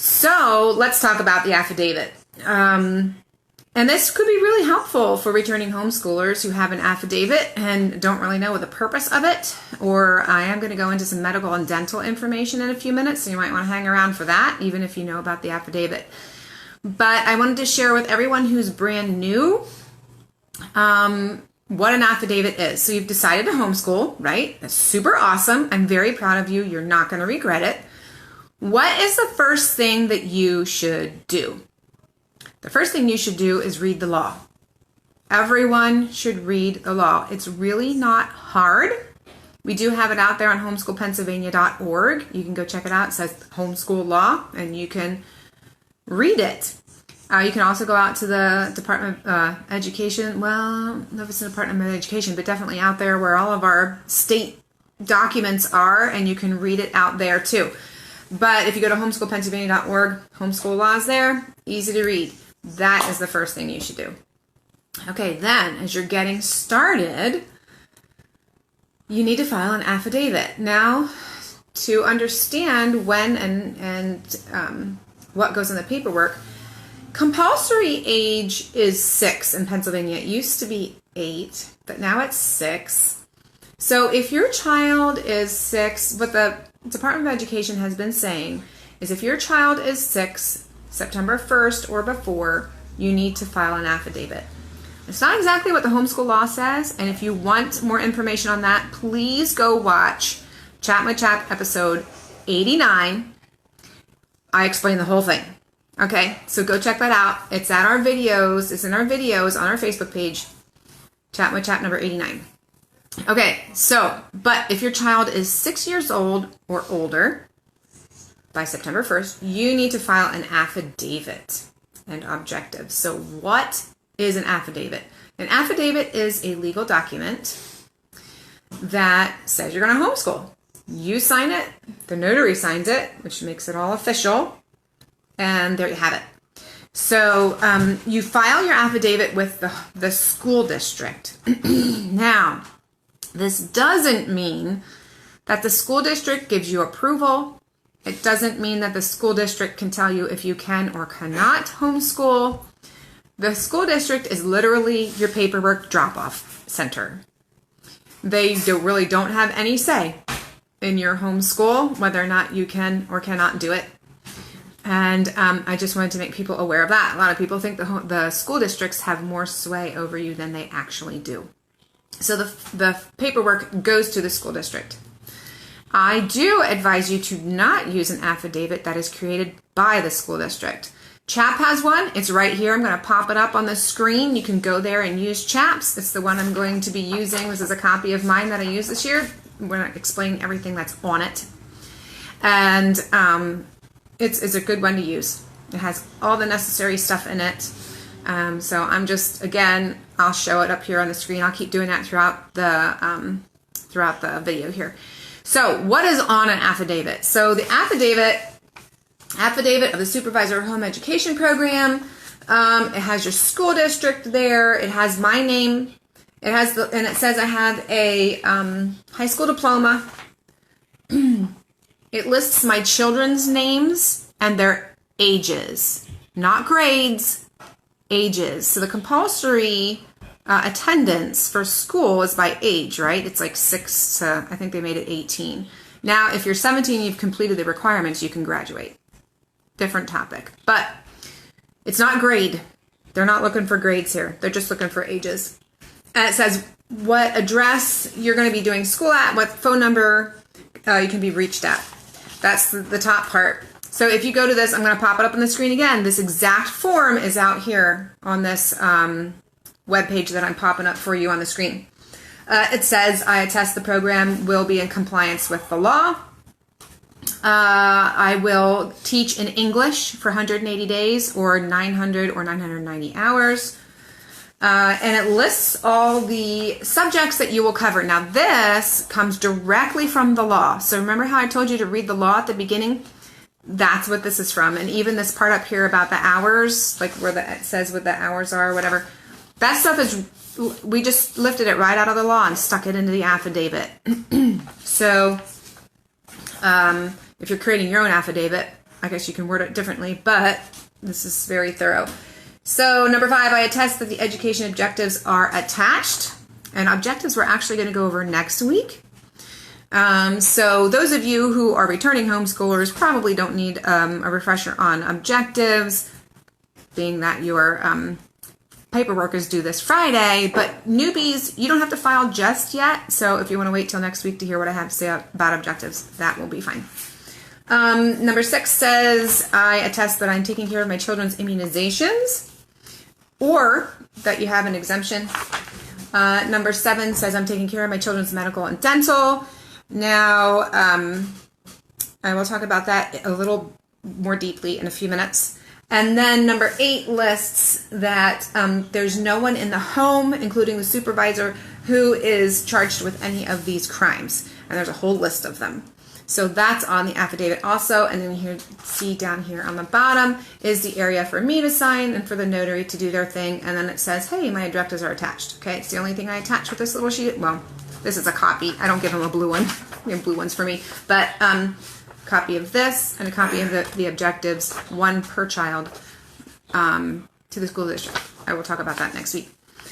So let's talk about the affidavit. And this could be really helpful for returning homeschoolers who have an affidavit and don't really know the purpose of it. Or I am going to go into some medical and dental information in a few minutes, so you might want to hang around for that, even if you know about the affidavit. But I wanted to share with everyone who's brand new what an affidavit is. So you've decided to homeschool, right? That's super awesome. I'm very proud of you. You're not going to regret it. What is the first thing that you should do? The first thing you should do is read the law. Everyone should read the law. It's really not hard. We do have it out there on homeschoolpennsylvania.org. You can go check it out. It says homeschool law, and you can read it. You can also go out to the Department of Education. Well, I don't know if it's the Department of Education, but definitely out there where all of our state documents are, and you can read it out there too. But if you go to homeschoolpennsylvania.org, homeschool law is there, easy to read. That is the first thing you should do. Okay, then as you're getting started, you need to file an affidavit. Now, to understand when and what goes in the paperwork, compulsory age is 6 in Pennsylvania. It used to be 8, but now it's 6. So if your child is 6, what the Department of Education has been saying is if your child is 6, September 1st or before, you need to file an affidavit. It's not exactly what the homeschool law says, and if you want more information on that, please go watch Chattin with CHAP episode 89. I explain the whole thing. Okay, so go check that out. It's at our videos. It's in our videos on our Facebook page, Chattin with CHAP number 89. Okay, so, but if your child is 6 years old or older by September 1st, you need to file an affidavit and objectives. So what is an affidavit? An affidavit is a legal document that says you're going to homeschool. You sign it, the notary signs it, which makes it all official, and there you have it. So you file your affidavit with the school district. Now, this doesn't mean that the school district gives you approval. It doesn't mean that the school district can tell you if you can or cannot homeschool. The school district is literally your paperwork drop-off center. They really don't have any say in your homeschool, whether or not you can or cannot do it. And I just wanted to make people aware of that. A lot of people think the school districts have more sway over you than they actually do. So the paperwork goes to the school district. I do advise you to not use an affidavit that is created by the school district. CHAP has one. It's right here. I'm going to pop it up on the screen. You can go there and use CHAP's. It's the one I'm going to be using. This is a copy of mine that I used this year. I'm going to explain everything that's on it. And it's a good one to use. It has all the necessary stuff in it. So I'm just, again, I'll show it up here on the screen. I'll keep doing that throughout the video here. So what is on an affidavit? So the affidavit of the supervisor of home education program. It has your school district there. It has my name. It has and it says I have a high school diploma. It lists my children's names and their ages, not grades, ages. So the compulsory attendance for school is by age, right? It's like 6 to, I think they made it 18. Now, if you're 17, you've completed the requirements, you can graduate. Different topic. But it's not grade. They're not looking for grades here. They're just looking for ages. And it says what address you're going to be doing school at, what phone number you can be reached at. That's the top part. So if you go to this, I'm going to pop it up on the screen again. This exact form is out here on this web page that I'm popping up for you on the screen. It says, I attest the program will be in compliance with the law. I will teach in English for 180 days or 900 or 990 hours. And it lists all the subjects that you will cover. Now this comes directly from the law. So remember how I told you to read the law at the beginning? That's what this is from. And even this part up here about the hours, like where it says what the hours are or whatever, that stuff is, we just lifted it right out of the law and stuck it into the affidavit. So if you're creating your own affidavit, I guess you can word it differently, but this is very thorough. So number 5, I attest that the education objectives are attached. And objectives we're actually going to go over next week. So those of you who are returning homeschoolers probably don't need a refresher on objectives, being that your paperwork is due this Friday. But newbies, you don't have to file just yet. So if you want to wait till next week to hear what I have to say about objectives, that will be fine. Number 6 says, I attest that I'm taking care of my children's immunizations, or that you have an exemption. Number 7 says I'm taking care of my children's medical and dental. Now, I will talk about that a little more deeply in a few minutes. And then number 8 lists that there's no one in the home, including the supervisor, who is charged with any of these crimes. And there's a whole list of them. So that's on the affidavit also. And then here, see down here on the bottom is the area for me to sign and for the notary to do their thing. And then it says, hey, my objectives are attached. Okay, it's the only thing I attach with this little sheet. Well, this is a copy. I don't give them a blue one. We have blue ones for me. But copy of this and a copy of the objectives, one per child, to the school district. I will talk about that next week.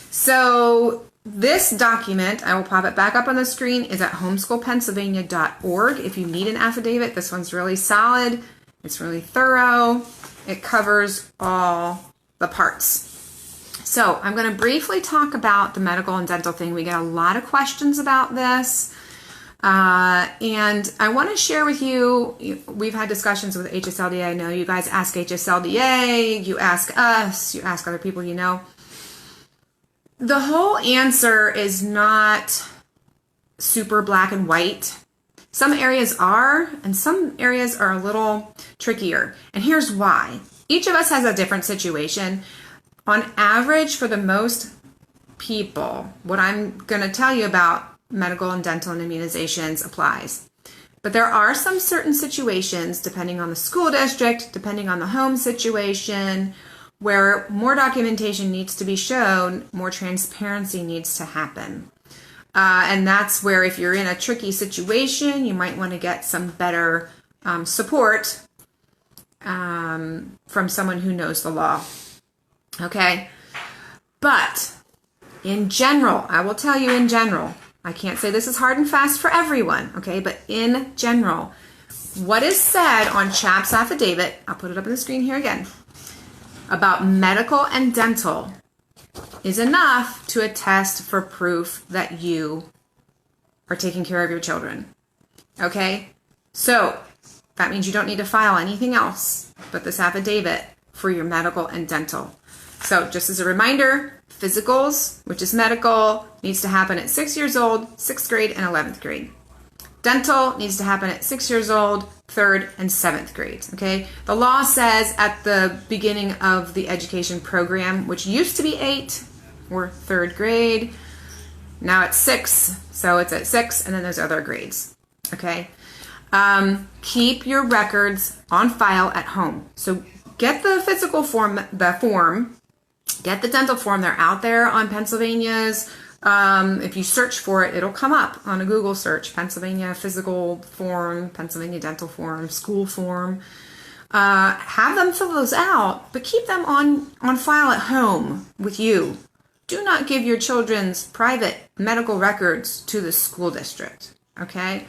So this document, I will pop it back up on the screen, is at homeschoolpennsylvania.org. If you need an affidavit, this one's really solid. It's really thorough. It covers all the parts. So I'm going to briefly talk about the medical and dental thing. We get a lot of questions about this. And I want to share with you, we've had discussions with HSLDA. I know you guys ask HSLDA, you ask us, you ask other people you know. The whole answer is not super black and white. Some areas are, and some areas are a little trickier. And here's why. Each of us has a different situation. On average, for the most people, what I'm going to tell you about medical and dental and immunizations applies. But there are some certain situations, depending on the school district, depending on the home situation, where more documentation needs to be shown, more transparency needs to happen. And that's where if you're in a tricky situation, you might want to get some better support from someone who knows the law. Okay? But in general, I will tell you in general, I can't say this is hard and fast for everyone, okay? But in general, what is said on CHAP's affidavit, I'll put it up on the screen here again, about medical and dental is enough to attest for proof that you are taking care of your children. Okay? So that means you don't need to file anything else but this affidavit for your medical and dental. So just as a reminder, physicals, which is medical, needs to happen at 6 years old, 6th grade, and 11th grade. Dental needs to happen at 6 years old, 3rd, and 7th grade, okay? The law says at the beginning of the education program, which used to be 8 or 3rd grade, now it's 6, so it's at 6, and then there's other grades, okay? Keep your records on file at home. So get the physical form, get the dental form. They're out there on Pennsylvania's. If you search for it, it'll come up on a Google search. Pennsylvania physical form, Pennsylvania dental form, school form. Have them fill those out, but keep them on file at home with you. Do not give your children's private medical records to the school district, okay?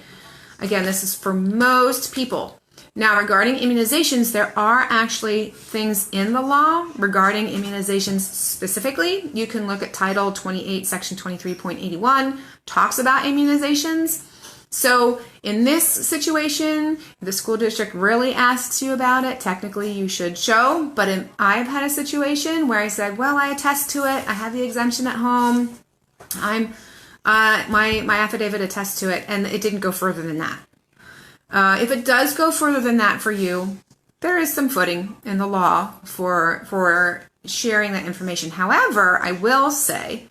Again, this is for most people. Now, regarding immunizations, there are actually things in the law regarding immunizations specifically. You can look at Title 28, Section 23.81, talks about immunizations. So in this situation, if the school district really asks you about it, technically you should show. But I've had a situation where I said, well, I attest to it. I have the exemption at home. My affidavit attests to it, and it didn't go further than that. If it does go further than that for you, there is some footing in the law for sharing that information. However, I will say,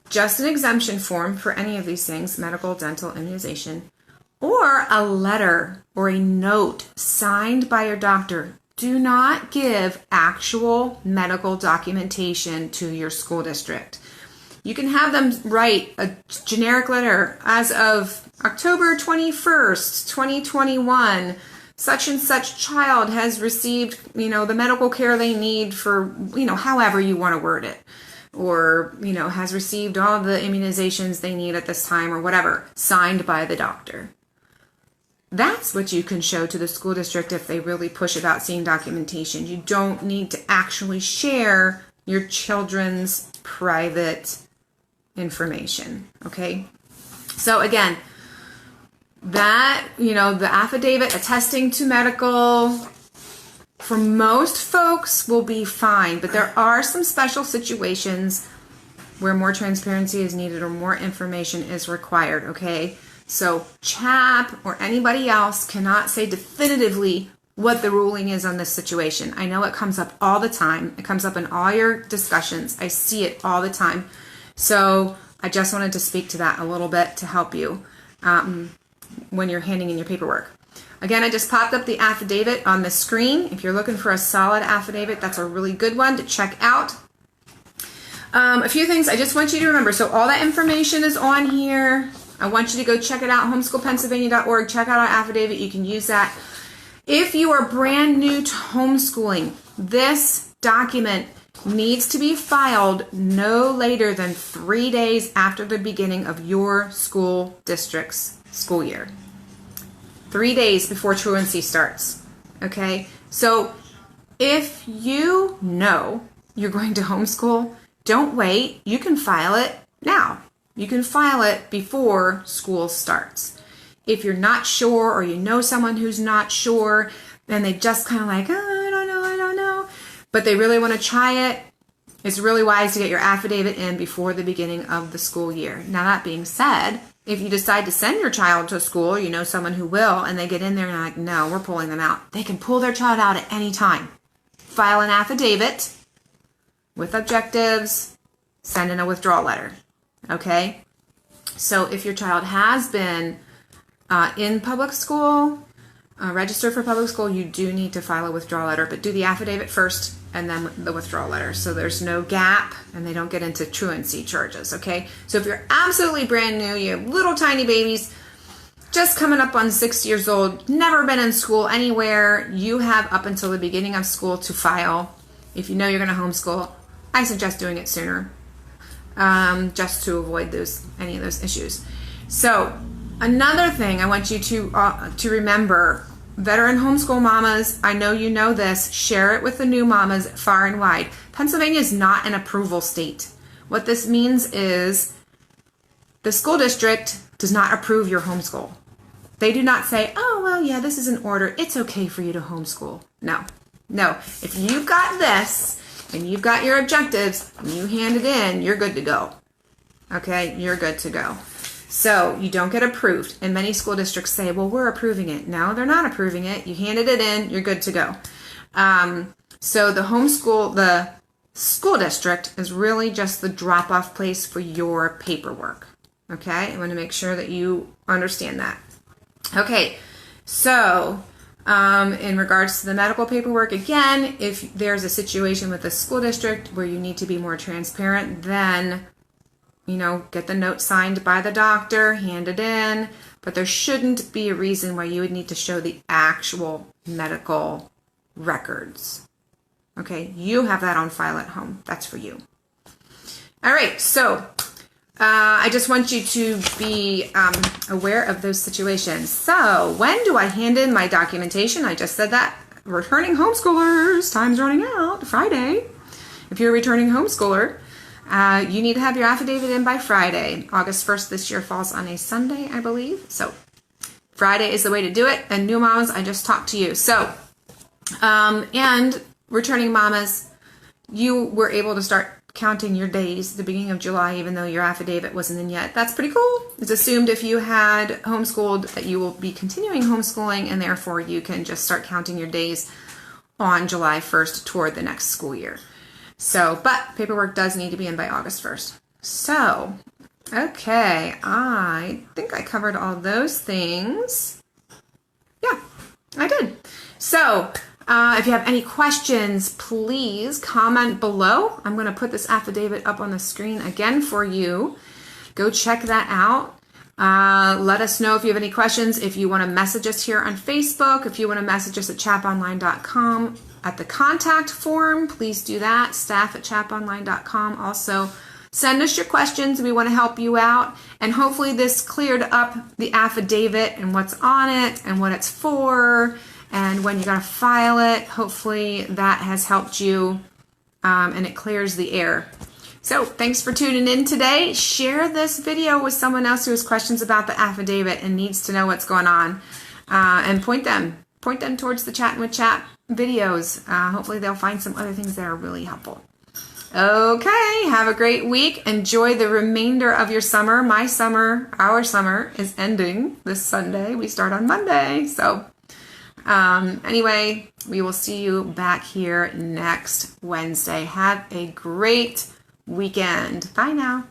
just an exemption form for any of these things, medical, dental, immunization, or a letter or a note signed by your doctor. Do not give actual medical documentation to your school district. You can have them write a generic letter as of October 21st, 2021 such and such child has received, the medical care they need for, however you want to word it, or, has received all the immunizations they need at this time or whatever, signed by the doctor. That's what you can show to the school district if they really push about seeing documentation. You don't need to actually share your children's private information, okay? So again, that, the affidavit attesting to medical, for most folks will be fine, but there are some special situations where more transparency is needed or more information is required, okay? So CHAP or anybody else cannot say definitively what the ruling is on this situation. I know it comes up all the time. It comes up in all your discussions. I see it all the time. So I just wanted to speak to that a little bit to help you when you're handing in your paperwork. Again, I just popped up the affidavit on the screen. If you're looking for a solid affidavit, that's a really good one to check out. A few things I just want you to remember. So all that information is on here. I want you to go check it out, homeschoolpennsylvania.org. Check out our affidavit. You can use that. If you are brand new to homeschooling, this document needs to be filed no later than 3 days after the beginning of your school district's school year. 3 days before truancy starts. Okay? So if you know you're going to homeschool, don't wait. You can file it now. You can file it before school starts. If you're not sure or you know someone who's not sure and they just kind of like, oh, I don't know, but they really want to try it, it's really wise to get your affidavit in before the beginning of the school year. Now, that being said, if you decide to send your child to school, you know someone who will, and they get in there and are like, no, we're pulling them out. They can pull their child out at any time. File an affidavit with objectives, send in a withdrawal letter. Okay? So if your child has been in public school, registered for public school, you do need to file a withdrawal letter, but do the affidavit first and then the withdrawal letter, so there's no gap and they don't get into truancy charges, okay? So if you're absolutely brand new, you have little tiny babies, just coming up on 6 years old, never been in school anywhere, you have up until the beginning of school to file. If you know you're going to homeschool, I suggest doing it sooner, just to avoid any of those issues. So another thing I want you to remember, veteran homeschool mamas, I know you know this, share it with the new mamas far and wide. Pennsylvania is not an approval state. What this means is the school district does not approve your homeschool. They do not say, oh, well, yeah, this is an order. It's okay for you to homeschool. No. If you've got this and you've got your objectives and you hand it in, you're good to go. Okay? You're good to go. So you don't get approved. And many school districts say, well, we're approving it. No, they're not approving it. You handed it in, you're good to go. So the school district is really just the drop-off place for your paperwork. Okay? I want to make sure that you understand that. Okay, so in regards to the medical paperwork, again, if there's a situation with the school district where you need to be more transparent, then get the note signed by the doctor, hand it in, but there shouldn't be a reason why you would need to show the actual medical records. Okay, you have that on file at home. That's for you. All right, so I just want you to be aware of those situations. So when do I hand in my documentation? I just said that. Returning homeschoolers, time's running out, Friday. If you're a returning homeschooler, you need to have your affidavit in by Friday. August 1st this year falls on a Sunday, I believe. So Friday is the way to do it. And new mamas, I just talked to you. So, and returning mamas, you were able to start counting your days at the beginning of July, even though your affidavit wasn't in yet. That's pretty cool. It's assumed if you had homeschooled that you will be continuing homeschooling, and therefore you can just start counting your days on July 1st toward the next school year. So, but paperwork does need to be in by August 1st. So, okay, I think I covered all those things. Yeah, I did. So, if you have any questions, please comment below. I'm going to put this affidavit up on the screen again for you. Go check that out. Let us know if you have any questions. If you want to message us here on Facebook, if you want to message us at chaponline.com at the contact form, please do that. Staff at chaponline.com. Also, send us your questions. We want to help you out. And hopefully this cleared up the affidavit and what's on it and what it's for and when you got to file it. Hopefully that has helped you and it clears the air. So thanks for tuning in today. Share this video with someone else who has questions about the affidavit and needs to know what's going on. And point them towards the Chattin with CHAP videos. Hopefully they'll find some other things that are really helpful. Okay, have a great week. Enjoy the remainder of your summer. Our summer is ending this Sunday. We start on Monday. So anyway, we will see you back here next Wednesday. Have a great weekend. Bye now.